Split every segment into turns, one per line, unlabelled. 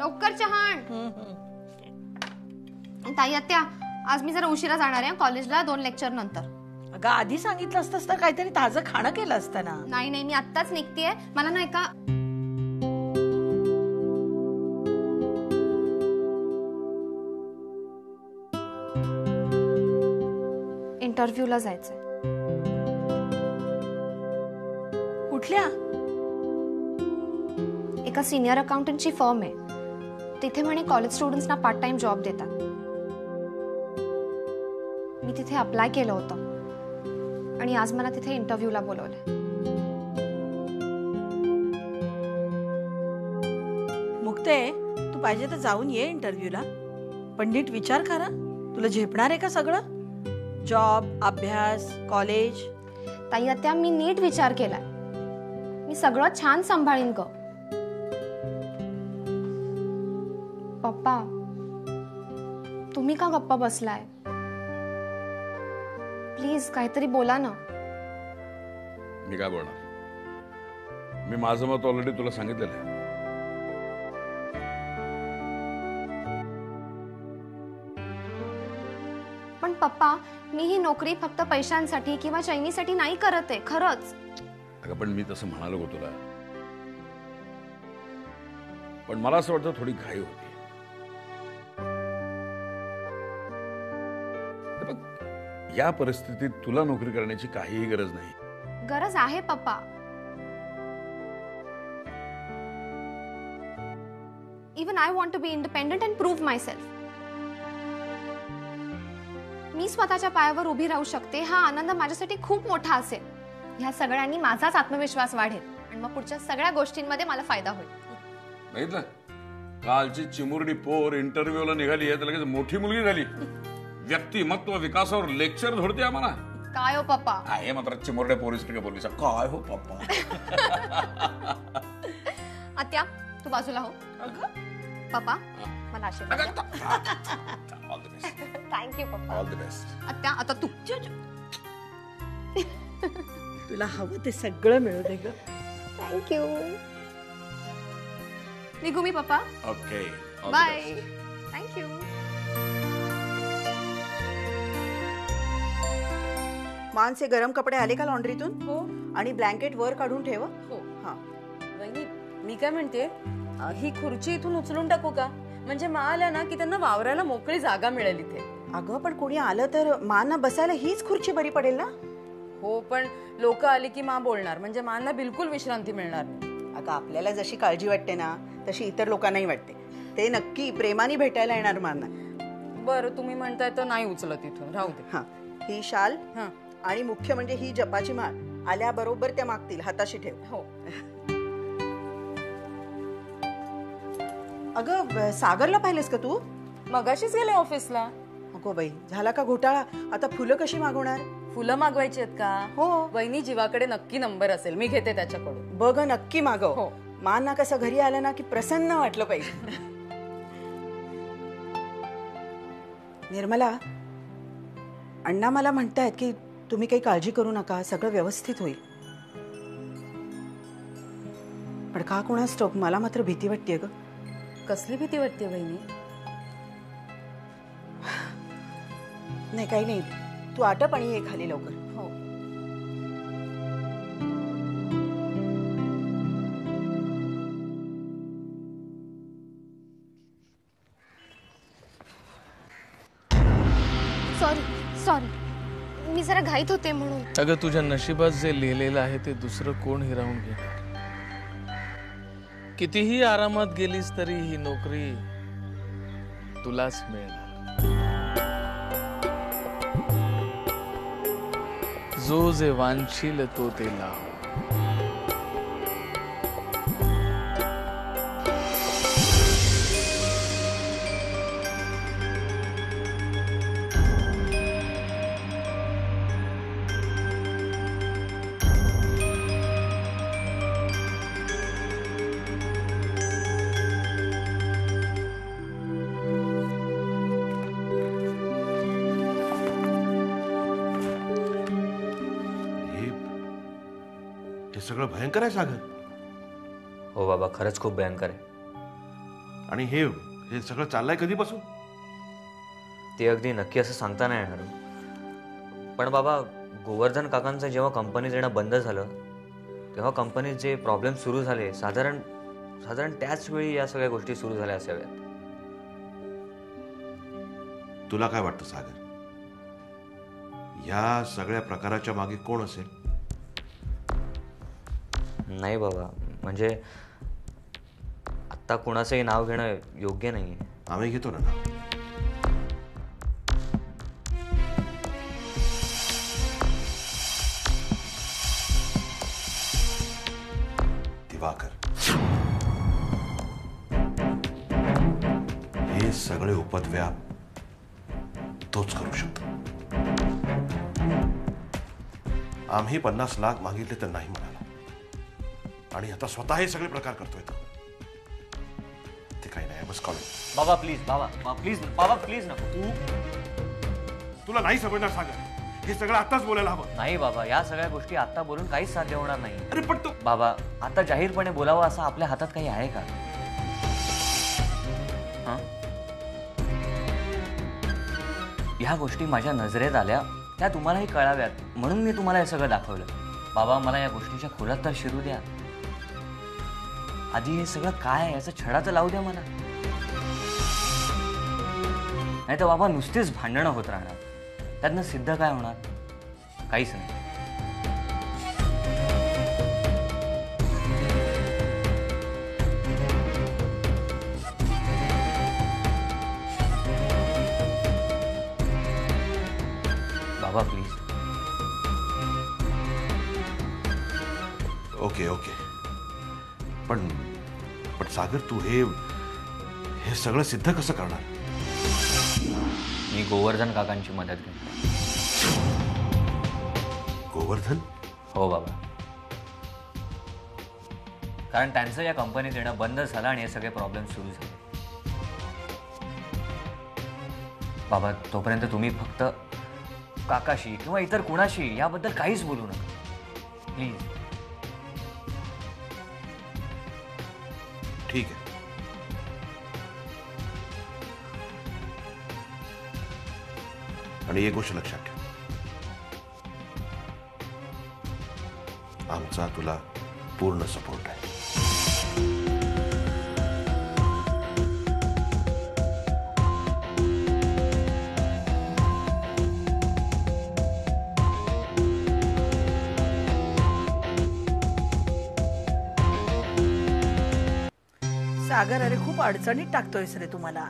लवकर चहा आण. ताई आत्या, आज मी जरा उशिरा जाणार आहे कॉलेजला 2 लेक्चर नंतर.
अगं आधी सांगितलं असतंस तर काहीतरी ताजं खाणं केलं असतं ना.
नाही नाही, मी आत्ताच निघतेय. मला नाही का इंटरव्ह्यूला जायचंय.
कुठल्या?
एका सिनियर अकाउंटंटची फर्म आहे. तिथे म्हणे कॉलेज स्टुडंट्सना पार्ट टाइम जॉब देतात. मी तिथे अप्लाय केलं होतं आणि आज मला तिथे इंटरव्ह्यूला बोलवलंय.
मुक्ते, तू पाहिजे तर जाऊन ये इंटरव्ह्यूला. पण नीट विचार करा, तुला झेपणार आहे का सगळं? जॉब, अभ्यास, कॉलेज.
ताई आत्या, मी नीट विचार केलाय. मी सगळं छान सांभाळीन ग. पप्पा, तुम्ही का गप्पा बसलाय? प्लीज काहीतरी बोला ना.
मी काय बोलणार? मी माझं मत ऑलरेडी तुला सांगितलेलं आहे.
पण पप्पा, मी ही नोकरी फक्त पैशांसाठी किंवा चैनीसाठी नाही करत आहे, खरंच.
अगं पण मी तसं म्हणालो गो तुला, पण मला असं वाटतं थोडी घाई होती. या परिस्थितीत तुला नोकरी करण्याची काहीही गरज नाही.
गरज आहे पप्पा. Even I want to be independent and prove myself. मी स्वतःच्या पायावर उभी राहू शकते, हा आनंद माझ्यासाठी खूप मोठा असेल. ह्या सगळ्यांनी माझाच आत्मविश्वास वाढेल आणि मग पुढच्या सगळ्या गोष्टींमध्ये मला फायदा होईल.
बघितलं, कालची चिमुरडी पोर इंटरव्ह्यूला निघाली आहे तर लगेच मोठी मुलगी झाली. व्यक्तिमत्व विकासावर लेक्चर धोडते आम्हाला.
काय हो पप्पा?
आहे मात्र चिमुरड्या पोरीसाठी बोललीस. काय हो पप्पा?
आत्या, तू बाजूला हो. पप्पा, मला आशीर्वाद. थँक्यू पप्पा.
All the best.
आत्या, आता तू.
तुला हवं ते सगळं मिळू दे ग.
थँक्यू. निघू मी पप्पा.
Okay,
bye. थँक्यू.
मानसे गरम कपडे आले का लॉन्ड्रीतून?
हो.
आणि ब्लँकेट वर काढून ठेव.
हो.
हा.
वहिनी, मी काय म्हणते, ही खुर्ची इथून उचलून टाकू का? म्हणजे मा आल्या ना की त्यांना वावरायला मोकळी जागा मिळेल इथे.
अगं पण कोणी आलं तर मांना बसायला हीच खुर्ची बरी पडेल ना.
हो, पण लोक आली की मा बोलणार, म्हणजे मांना बिलकुल विश्रांती मिळणार नाही.
अगं आपल्याला जशी काळजी वाटते ना तशी इतर लोकांनाही वाटते. ते नक्की प्रेमाने भेटायला येणार मांना.
बरं, तुम्ही म्हणताय तर नाही उचलत इथून, राहू दे.
हा, ही शाल
हा.
आणि मुख्य म्हणजे ही जपाची माळ आल्याबरोबर त्या मागतील, हाताशी ठेव.
हो.
अगं सागरला पाहिलेस का तू?
मगाशीच गेले ऑफिसला.
अगो बाई, झाला का घोटाळा? आता फुलं कशी मागवणार?
फुलं मागवायची आहेत का?
हो.
वहिनी जीवाकडे नक्की नंबर असेल, मी घेते त्याच्याकडून.
बघ नक्की मागव.
हो.
मांना कसं घरी आलं ना की प्रसन्न वाटलं पाहिजे. निर्मला, अण्णा मला म्हणतायत की तुम्ही काही काळजी करू नका, सगळं व्यवस्थित होईल. पण का कोणास ठाऊक मला मात्र भीती वाटतेय ग.
कसली भीती वाटते वहिनी?
नाही काही नाही, तू आटप आणि ये खाली लवकर.
हो.
सॉरी, मी जरा घाईत होते म्हणून.
अगं तुझ्या नशिबात जे लिहिलेलं आहे ते दुसरं कोण हिरावून घेणार? कितीही आरामात गेलीस तरी ही नोकरी तुलाच मिळणार. जो जे वांछील तो ते लाव.
सगळं भयंकर आहे सागर.
हो बाबा, खरंच खूप भयंकर आहे.
आणि हे हे सगळं चाललंय कधीपासून?
ते अगदी नक्की असं सांगता नाही येणार. पण बाबा, गोवर्धन काकांचं जेव्हा कंपनीत येणं बंद झालं तेव्हा कंपनीत जे प्रॉब्लेम सुरू झाले साधारण त्याच वेळी या सगळ्या गोष्टी सुरू झाल्या असाव्यात.
तुला काय वाटतं सागर, या सगळ्या प्रकाराच्या मागे कोण असेल?
नाही बाबा, म्हणजे आत्ता कुणाचंही नाव घेणं योग्य नाही आहे.
आम्ही घेतो ना नाव. दिवाकर. हे सगळे उपद्व्याप तोच करू शकतो. आम्ही 50 लाख मागितले तर नाही म्हणाला आणि आता स्वतः हे सगळे प्रकार करतोय. ते काही नाही, बस काढून.
बाबा प्लीज, बाबा प्लीज नको.
तुला नाही समजणार सागर, हे सगळं आताच बोलायला हवं.
नाही बाबा, या सगळ्या गोष्टी आता बोलून काहीच साध्य होणार नाही.
अरे पण तू
बाबा, आता जाहीरपणे बोलावं असं आपल्या हातात काही आहे का? हं? ह्या गोष्टी माझ्या नजरेत आल्या, त्या तुम्हालाही कळाव्यात म्हणून मी तुम्हाला हे सगळं दाखवलं. बाबा, मला या गोष्टीच्या खोलात तर शिरू द्या. आधी हे सगळं काय आहे याचा छडा तर लावू द्या मला. नाही तर बाबा नुसतीच भांडणं होत राहणार. त्यातनं सिद्ध काय होणार? काहीच नाही. बाबा प्लीज.
ओके ओके, पण सागर तू हे सगळं सिद्ध कसं करणार?
मी गोवर्धन काकांची मदत घेईन.
गोवर्धन?
हो बाबा, कारण त्यांचं या कंपनीत येणं बंद झालं आणि हे सगळे प्रॉब्लेम सुरू झाले. बाबा, तोपर्यंत तुम्ही फक्त काकाशी किंवा इतर कुणाशी याबद्दल काहीच बोलू नका प्लीज.
ठीक आहे. आणि एक गोष्ट लक्षात ठेव, आमचा तुला पूर्ण सपोर्ट आहे.
सागर, अरे खूप अडचणीत टाकतोयस रे तुम्हाला.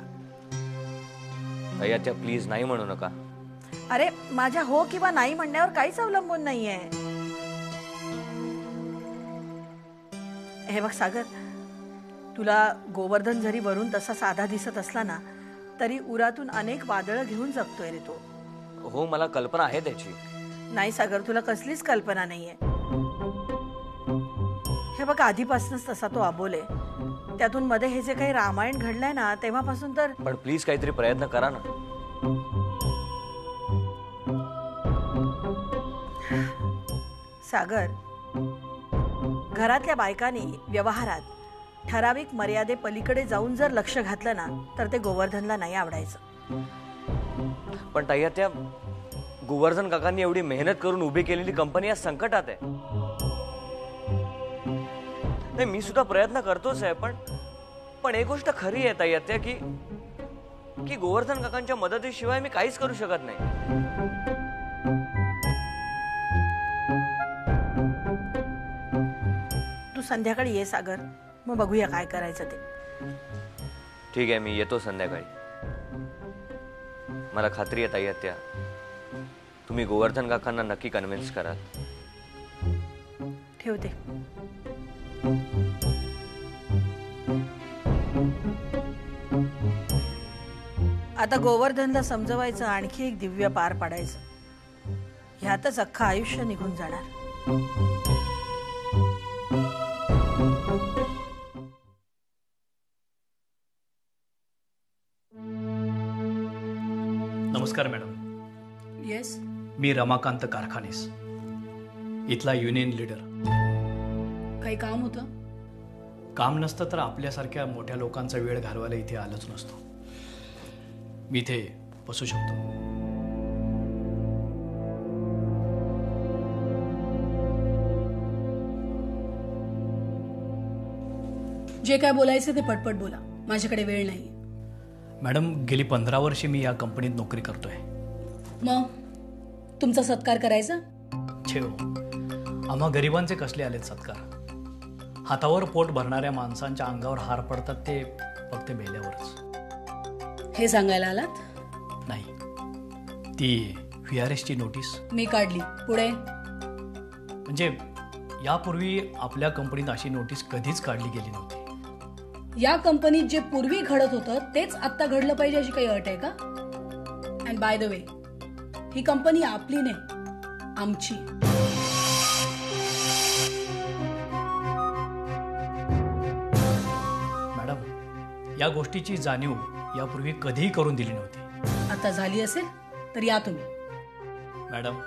त्या प्लीज नाही म्हणू नका.
अरे माझ्या हो किंवा नाही म्हणण्यावर काहीच अवलंबून नाहीये. हे बघ सागर, तुला गोवर्धन जरी वरून तसा साधा दिसत असला ना तरी उरातून अनेक वादळं घेऊन जगतोय रे तो.
हो, मला कल्पना आहे त्याची.
नाही सागर, तुला कसलीच कल्पना नाहीये. हे बघ, आधीपासूनच तसा तो अबोल आहे. त्यातून मध्ये हे जे काही रामायण घडलंय ना तेव्हापासून तर.
पण प्लीज काहीतरी प्रयत्न करा ना.
सागर, घरातल्या बायकांनी व्यवहारात ठराविक मर्यादे पलीकडे जाऊन जर लक्ष घातलं ना तर ते गोवर्धनला नाही आवडायचं.
पण ताई, त्या गोवर्धन काकांनी एवढी मेहनत करून उभी केलेली कंपनी आज संकटात आहे. नाही, मी सुद्धा प्रयत्न करतोच आहे, पण एक गोष्ट खरी आहे ताई त्या की गोवर्धन काकांच्या मदतीशिवाय मी काहीच करू शकत नाही.
तू संध्याकाळी ये सागर, मग बघूया काय करायचं ते.
ठीक आहे, मी येतो संध्याकाळी. मला खात्री आहे ताई त्या तुम्ही गोवर्धन काकांना नक्की कन्व्हिन्स कराल.
ठेवते. आता गोवर्धनला समजवायचं, आणखी एक दिव्य पार पाडायचं. ह्यातच अख्खं आयुष्य निघून जाणार.
नमस्कार मॅडम.
येस.
मी रमाकांत कारखानेस, इथला युनियन लीडर.
काही काम होतं?
काम नसतं तर आपल्यासारख्या मोठ्या लोकांचा वेळ घालवायला इथे आलोच नसतो. मी इथे बसू शकतो.
जे काय बोलायचं ते पटपट बोला, माझ्याकडे वेळ नाही.
मॅडम, गेली 15 वर्षे मी या कंपनीत नोकरी करतोय.
मग तुमचा सत्कार करायचा?
छेव, आम्हा गरिबांचे कसले आलेत सत्कार. हातावर पोट भरणाऱ्या माणसांच्या अंगावर हार पडतात ते फक्त मेल्यावरच.
हे सांगायला आलात?
नाही, ती VRS ची नोटीस
मी काढली. पुढे?
म्हणजे यापूर्वी आपल्या कंपनीत अशी नोटीस कधीच काढली गेली नव्हती.
या कंपनीत जे पूर्वी घडत होतं तेच आता घडलं पाहिजे अशी काही अट आहे का? And by the way, he company आपली नाही, आमची.
मॅडम, या गोष्टीची जाणीव यापूर्वी कधीही करून दिली नव्हती.
आता झाली असेल तर या तुम्ही.
मॅडम,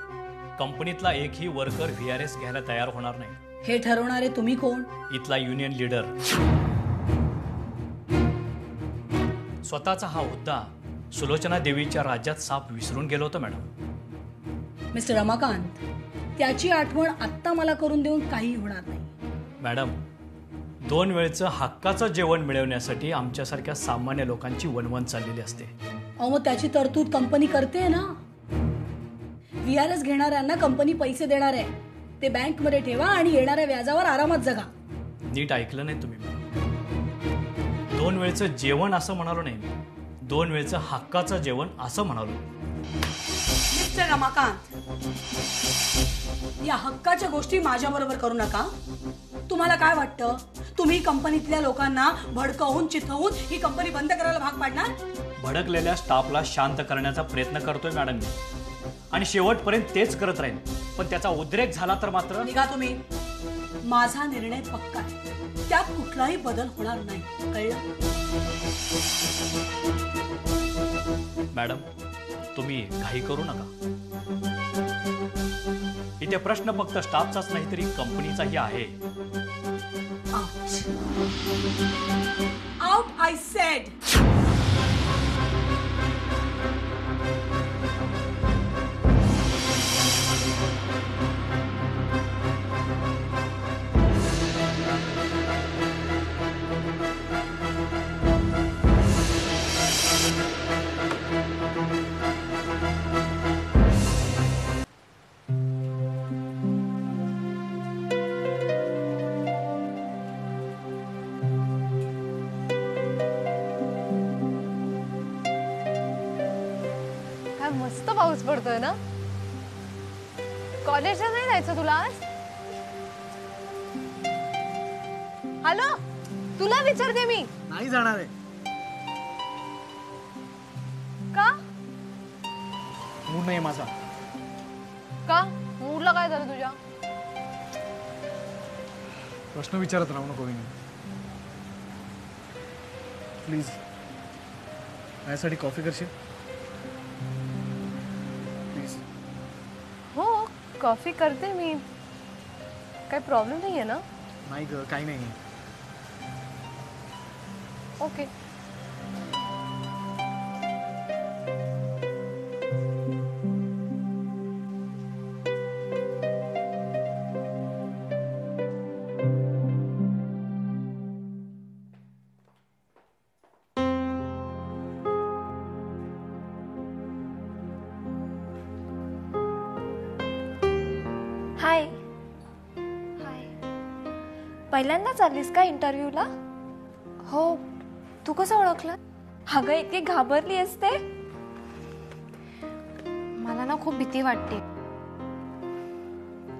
कंपनीतला एकही वर्कर VRS घ्यायला तयार होणार नाही.
हे ठरवणारे तुम्ही कोण?
इथला युनियन लीडर. स्वतःचा हा हुद्दा सुलोचना देवीच्या राज्यात साप विसरून गेलो होतो मॅडम.
मिस्टर रमाकांत, त्याची आठवण आत्ता मला करून देऊन काही होणार नाही.
मॅडम, 2 वेळचं हक्काचं जेवण मिळवण्यासाठी आमच्यासारख्या सामान्य लोकांची वणवण चाललेली असते.
अहो, मग त्याची तरतूद कंपनी करते ना. VRS घेणाऱ्यांना कंपनी पैसे देणार आहे. ते बँकमध्ये ठेवा आणि येणाऱ्या व्याजावर आरामात जगा.
नीट ऐकलं नाही तुम्ही. 2 वेळचं जेवण असं म्हणालो नाही मी. 2 वेळचं हक्काचं जेवण असं म्हणालो.
मिस्टर रमाकांत, या हक्काच्या गोष्टी माझ्या बरोबर करू नका. तुम्हाला काय वाटतं, तुम्ही कंपनीतल्या लोकांना भडकवून चिथवून ही कंपनी बंद करायला भाग पाडणार?
भडकलेल्या स्टाफला शांत करण्याचा प्रयत्न करतोय मॅडम मी, आणि शेवटपर्यंत तेच करत राहील. पण त्याचा उद्रेक झाला तर मात्र
निघा तुम्ही. माझा निर्णय पक्का आहे, त्यात कुठलाही बदल होणार नाही, कळलं?
मॅडम, तुम्ही घाई करू नका. इथे प्रश्न फक्त स्टाफचाच नाही तरी कंपनीचाही आहे.
Out I said.
मस्त पाऊस पडतोय ना. कॉलेजला नाही जायचं तुला आज? हॅलो, तुला विचारते मी.
नाही जाणार आहे.
का?
मूड नाही माझा.
का? मूडला काय झालं तुझ्या?
प्रश्न विचारत राहू नको विनी. प्लीज माझ्यासाठी कॉफी करशील? प्लीज.
हो, कॉफी करते मी. काही प्रॉब्लेम नाहीये ना?
नाही ग, काही नाही.
ओके. हाय. हाय. पहिल्यांदा चाललीस का इंटरव्ह्यूला? हो. तू कसं ओळखलं? अगं, इतकी घाबरली असते. मला ना खूप भीती वाटते.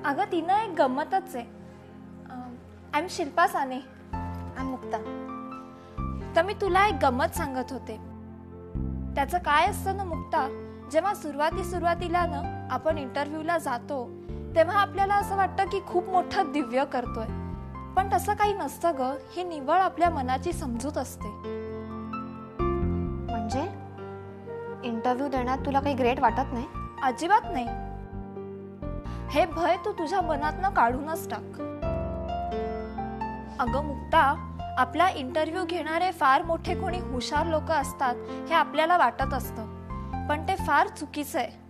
अगं, ती ना एक गंमतच आहे. I am Shilpa Sane. I am Mukta. तर मी तुला एक गंमत सांगत होते. त्याचं काय असतं ना मुक्ता, जेव्हा सुरुवातीला ना आपण इंटरव्ह्यूला जातो तेव्हा आपल्याला असं वाटतं की खूप मोठं दिव्य करतोय. पण तसं काही नसतं ग. ही निव्वळ आपल्या मनाची समजूत असते. म्हणजे इंटरव्ह्यू देण्यात तुला काही ग्रेट वाटत नाही? अजिबात नाही. हे भय तू तुझ्या मनातनं काढूनच टाक. अगं मुक्ता, आपला इंटरव्ह्यू घेणारे फार मोठे कोणी हुशार लोक असतात हे आपल्याला वाटत असतं, पण ते फार चुकीचं आहे.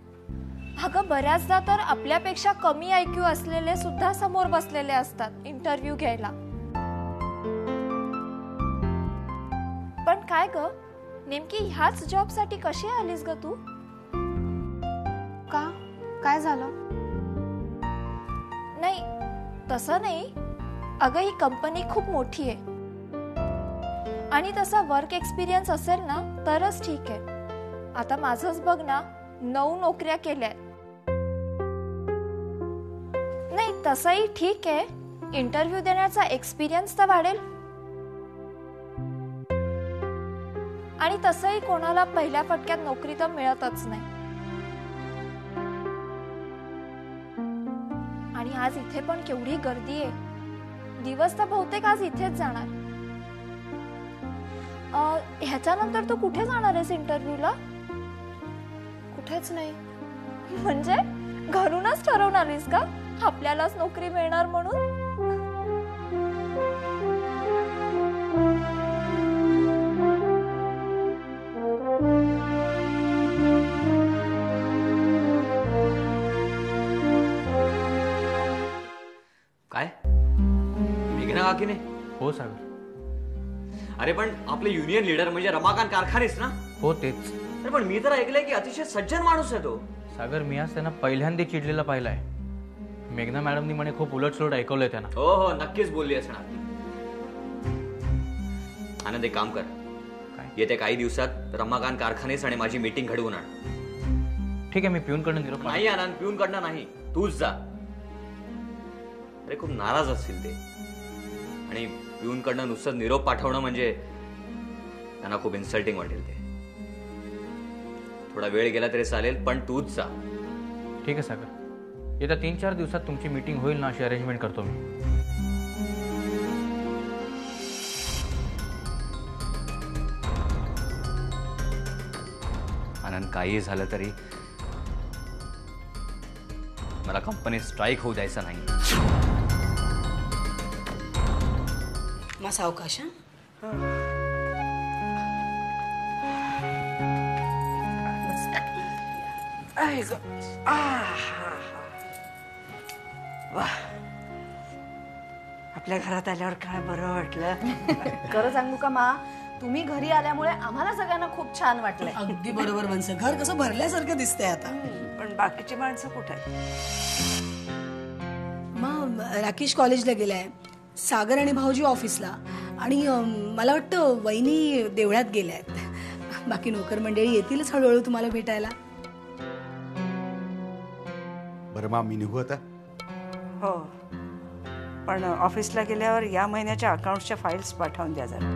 अगं बऱ्याचदा तर आपल्यापेक्षा कमी IQ असलेले सुद्धा समोर बसलेले असतात इंटरव्ह्यू घ्यायला. पण काय ग, नेमकी ह्याच जॉबसाठी कशी आलीस ग तू?
का? काय झालं?
नाही तसं नाही. अगं ही कंपनी खूप मोठी आहे आणि तसा वर्क एक्सपिरियन्स असेल ना तरच ठीक आहे. आता माझंच बघ ना, 9 नोकऱ्या केल्या. नाही तसंही ठीक आहे, इंटरव्ह्यू देण्याचा एक्सपिरियन्स तर वाढेल. आणि तसंही कोणाला पहिल्या फटक्यात नोकरी तर मिळतच नाही. आणि आज इथे पण केवढी गर्दी आहे. दिवस तर बहुतेक आज इथेच जाणार. ह्याच्यानंतर तू कुठे जाणार आहेस इंटरव्ह्यूला?
कुठेच नाही.
म्हणजे घरूनच ठरवून आलीस का आपल्यालाच नोकरी मिळणार म्हणून?
काय मेघना काकीने?
हो सागर.
अरे पण आपले युनियन लीडर म्हणजे रमाकांत कारखानेच ना?
हो तेच.
अरे पण मी तर ऐकलंय की अतिशय सज्जन माणूस आहे तो.
सागर मी आज त्यांना पहिल्यांदा चिडलेला पाहिलाय. मेघना मॅडमनी म्हणे खूप उलटसुलट ऐकवलंय त्यांना.
हो हो नक्कीच बोलली असणार. आनंद एक काम कर, येत्या काही दिवसात रमाकांत कारखानेच आणि माझी मीटिंग घडवून आण.
ठीक आहे, मी पिऊनकडनं निरोप.
नाही आनंद, पिऊनकडनं नाही, तूच जा. अरे खूप नाराज असतील ते, आणि पिऊनकडनं नुसतं निरोप पाठवणं म्हणजे त्यांना खूप इन्सल्टिंग वाटेल. ते थोडा वेळ गेला तरी चालेल, पण तूच जा.
ठीक आहे सागर, येत्या 3-4 दिवसात तुमची मीटिंग होईल ना अशी अरेंजमेंट करतो मी.
आनंद काही झालं तरी मला कंपनी स्ट्राईक होऊ द्यायचं नाही.
मग सावकाश.
आपल्या घरात आल्यावर काय बरं वाटलं.
खरं सांगू का मा, तुम्ही घरी आल्यामुळे आम्हाला सगळ्यांना खूप छान वाटलंय.
अगदी बरोबर म्हणस. घर कसं भरल्यासारखं दिसतंय आता.
पण बाकीची माणसं कुठे आहेत?
मग राकेश कॉलेजला गेलाय, सागर आणि भाऊजी ऑफिसला, आणि मला वाटतं वहिनी देवळात गेल्यात. बाकी नोकर मंडळी येतीलच हळूहळू तुम्हाला भेटायला.
बरं मा, मी निघू आता.
हो, पण ऑफिसला गेल्यावर या महिन्याच्या अकाउंटच्या फाईल्स पाठवून द्या जरा.